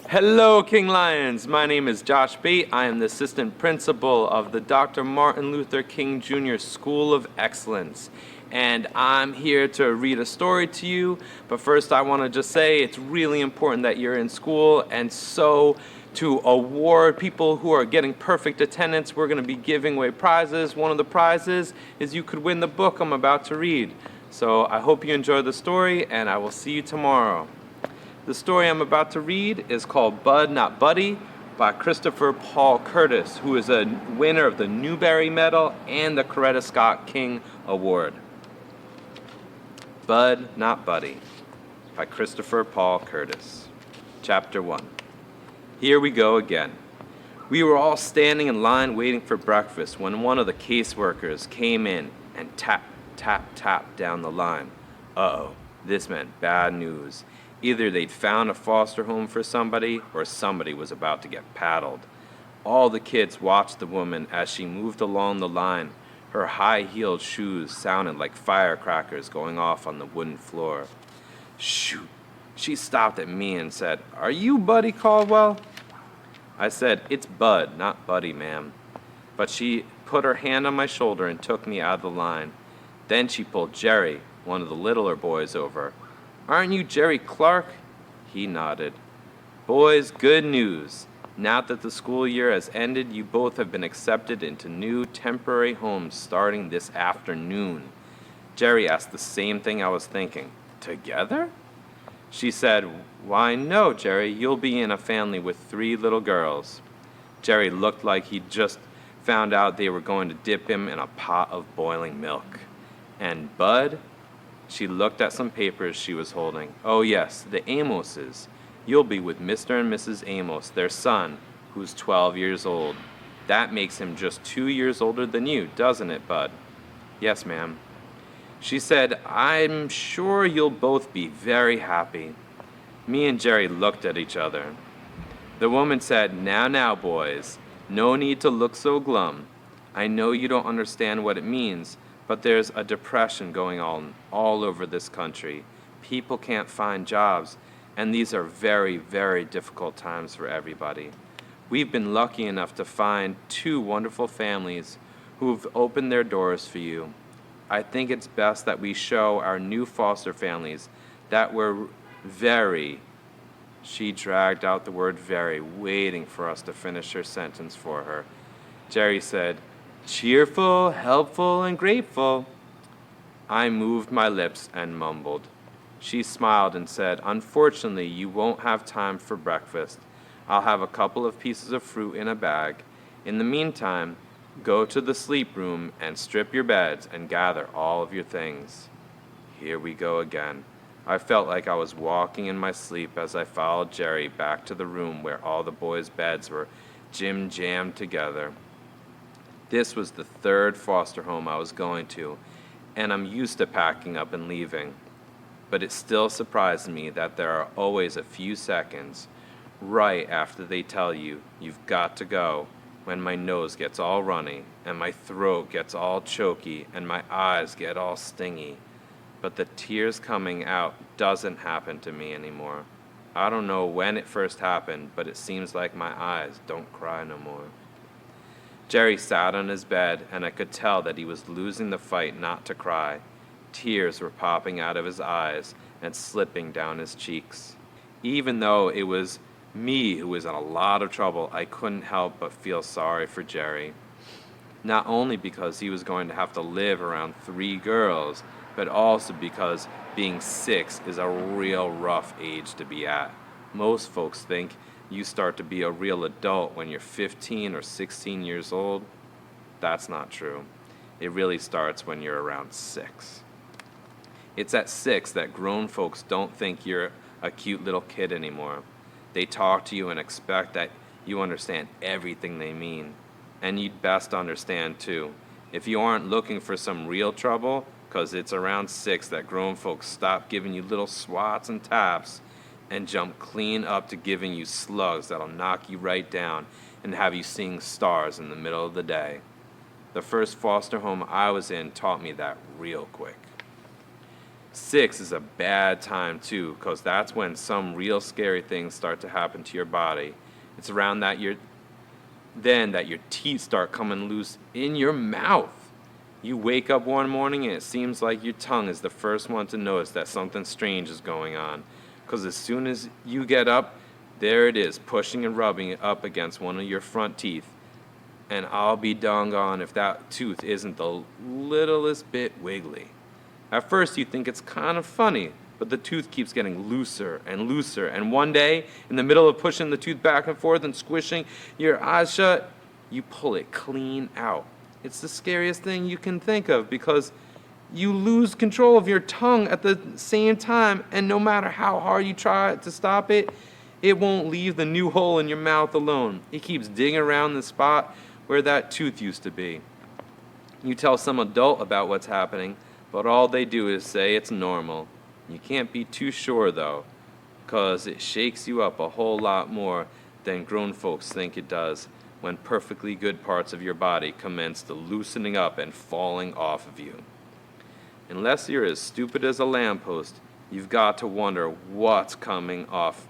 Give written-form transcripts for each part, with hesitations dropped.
Hello, King Lions. My name is Josh Bate. I am the assistant principal of the Dr. Martin Luther King Jr. School of Excellence. And I'm here to read a story to you. But first, I want to just say it's really important that you're in school. And so, to award people who are getting perfect attendance, we're going to be giving away prizes. One of the prizes is you could win the book I'm about to read. So, I hope you enjoy the story, and I will see you tomorrow. The story I'm about to read is called Bud Not Buddy by Christopher Paul Curtis, who is a winner of the Newbery Medal and the Coretta Scott King Award. Bud Not Buddy by Christopher Paul Curtis. Chapter 1. Here we go again. We were all standing in line waiting for breakfast when one of the caseworkers came in and tap, tap, tap down the line. Uh-oh, this meant bad news. Either they'd found a foster home for somebody, or somebody was about to get paddled. All the kids watched the woman as she moved along the line. Her high-heeled shoes sounded like firecrackers going off on the wooden floor. Shoot! She stopped at me and said, "Are you Buddy Caldwell?" I said, "It's Bud, not Buddy, ma'am." But she put her hand on my shoulder and took me out of the line. Then she pulled Jerry, one of the littler boys, over. "Aren't you Jerry Clark?" He nodded. "Boys, good news. Now that the school year has ended, you both have been accepted into new temporary homes starting this afternoon." Jerry asked the same thing I was thinking. "Together?" She said, "Why, no, Jerry. You'll be in a family with 3 little girls." Jerry looked like he'd just found out they were going to dip him in a pot of boiling milk. "And Bud?" She looked at some papers she was holding. "Oh yes, the Amoses. You'll be with Mr. and Mrs. Amos, their son, who's 12 years old. That makes him just 2 years older than you, doesn't it, Bud?" "Yes, ma'am." She said, "I'm sure you'll both be very happy." Me and Jerry looked at each other. The woman said, Now, boys, no need to look so glum. I know you don't understand what it means, but there's a depression going on all over this country. People can't find jobs, and these are very, very difficult times for everybody. We've been lucky enough to find 2 wonderful families who've opened their doors for you. I think it's best that we show our new foster families that we're very—" She dragged out the word very, waiting for us to finish her sentence for her. Jerry said, "cheerful, helpful, and grateful." I moved my lips and mumbled. She smiled and said, "Unfortunately, you won't have time for breakfast. I'll have a couple of pieces of fruit in a bag. In the meantime, go to the sleep room and strip your beds and gather all of your things." Here we go again. I felt like I was walking in my sleep as I followed Jerry back to the room where all the boys' beds were jam-jammed together. This was the 3rd foster home I was going to, and I'm used to packing up and leaving. But it still surprised me that there are always a few seconds, right after they tell you you've got to go, when my nose gets all runny, and my throat gets all choky, and my eyes get all stingy. But the tears coming out doesn't happen to me anymore. I don't know when it first happened, but it seems like my eyes don't cry no more. Jerry sat on his bed, and I could tell that he was losing the fight not to cry. Tears were popping out of his eyes and slipping down his cheeks. Even though it was me who was in a lot of trouble, I couldn't help but feel sorry for Jerry. Not only because he was going to have to live around 3 girls, but also because being 6 is a real rough age to be at. Most folks think you start to be a real adult when you're 15 or 16 years old. That's not true. It really starts when you're around 6. It's at 6 that grown folks don't think you're a cute little kid anymore. They talk to you and expect that you understand everything they mean. And you'd best understand too. If you aren't looking for some real trouble, 'cause it's around 6 that grown folks stop giving you little swats and taps and jump clean up to giving you slugs that'll knock you right down and have you seeing stars in the middle of the day. The first foster home I was in taught me that real quick. 6 is a bad time too, because that's when some real scary things start to happen to your body. It's around that your teeth start coming loose in your mouth. You wake up one morning and it seems like your tongue is the first one to notice that something strange is going on. Because as soon as you get up, there it is, pushing and rubbing it up against one of your front teeth. And I'll be doggone if that tooth isn't the littlest bit wiggly. At first you think it's kind of funny, but the tooth keeps getting looser and looser. And one day, in the middle of pushing the tooth back and forth and squishing your eyes shut, you pull it clean out. It's the scariest thing you can think of because you lose control of your tongue at the same time, and no matter how hard you try to stop it, it won't leave the new hole in your mouth alone. It keeps digging around the spot where that tooth used to be. You tell some adult about what's happening, but all they do is say it's normal. You can't be too sure, though, 'cause it shakes you up a whole lot more than grown folks think it does when perfectly good parts of your body commence to loosening up and falling off of you. Unless you're as stupid as a lamppost, you've got to wonder what's coming off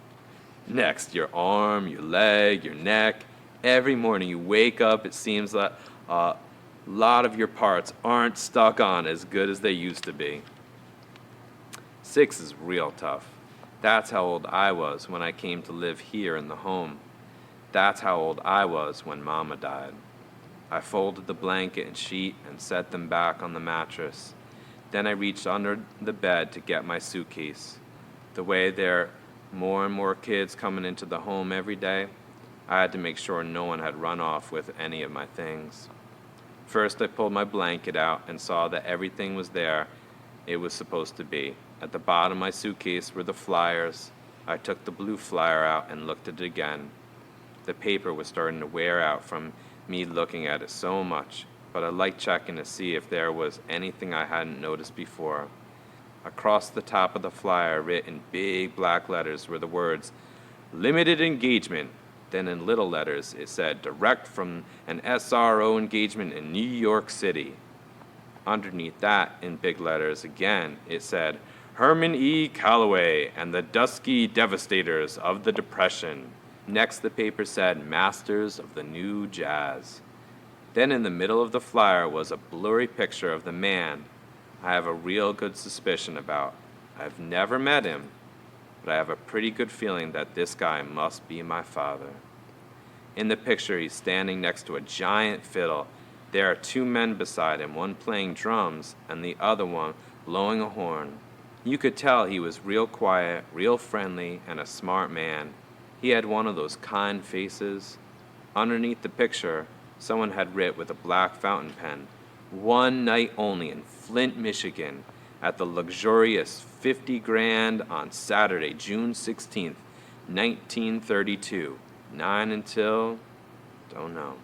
next. Your arm, your leg, your neck. Every morning you wake up, it seems that a lot of your parts aren't stuck on as good as they used to be. 6 is real tough. That's how old I was when I came to live here in the home. That's how old I was when Mama died. I folded the blanket and sheet and set them back on the mattress. Then I reached under the bed to get my suitcase. The way there are more and more kids coming into the home every day, I had to make sure no one had run off with any of my things. First, I pulled my blanket out and saw that everything was there it was supposed to be. At the bottom of my suitcase were the flyers. I took the blue flyer out and looked at it again. The paper was starting to wear out from me looking at it so much, but I liked checking to see if there was anything I hadn't noticed before. Across the top of the flyer, written in big black letters, were the words, "Limited engagement." Then in little letters, it said, "Direct from an SRO engagement in New York City." Underneath that, in big letters again, it said, "Herman E. Calloway and the Dusky Devastators of the Depression." Next, the paper said, "Masters of the New Jazz." Then in the middle of the flyer was a blurry picture of the man I have a real good suspicion about. I've never met him, but I have a pretty good feeling that this guy must be my father. In the picture, he's standing next to a giant fiddle. There are 2 men beside him, one playing drums and the other one blowing a horn. You could tell he was real quiet, real friendly, and a smart man. He had one of those kind faces. Underneath the picture, someone had writ with a black fountain pen, "One night only in Flint, Michigan, at the luxurious 50 Grand on Saturday, June 16th, 1932. 9 until, don't know."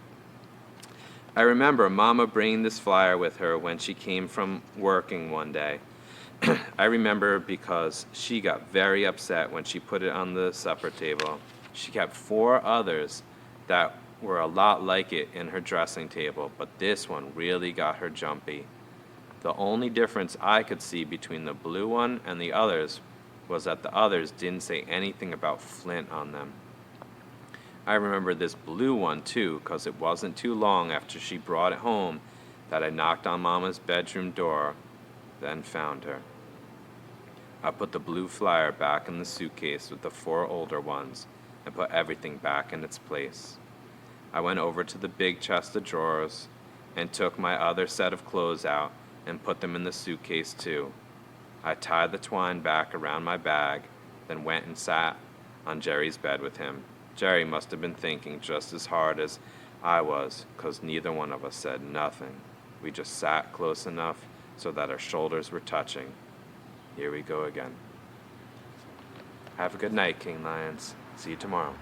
I remember Mama bringing this flyer with her when she came from working one day. I remember because she got very upset when she put it on the supper table. She kept 4 others that were a lot like it in her dressing table, but this one really got her jumpy. The only difference I could see between the blue one and the others was that the others didn't say anything about Flint on them. I remember this blue one too, 'cause it wasn't too long after she brought it home that I knocked on Mama's bedroom door, then found her. I put the blue flyer back in the suitcase with the 4 older ones and put everything back in its place. I went over to the big chest of drawers and took my other set of clothes out and put them in the suitcase too. I tied the twine back around my bag, then went and sat on Jerry's bed with him. Jerry must have been thinking just as hard as I was, 'cause neither one of us said nothing. We just sat close enough so that our shoulders were touching. Here we go again. Have a good night, King Lions. See you tomorrow.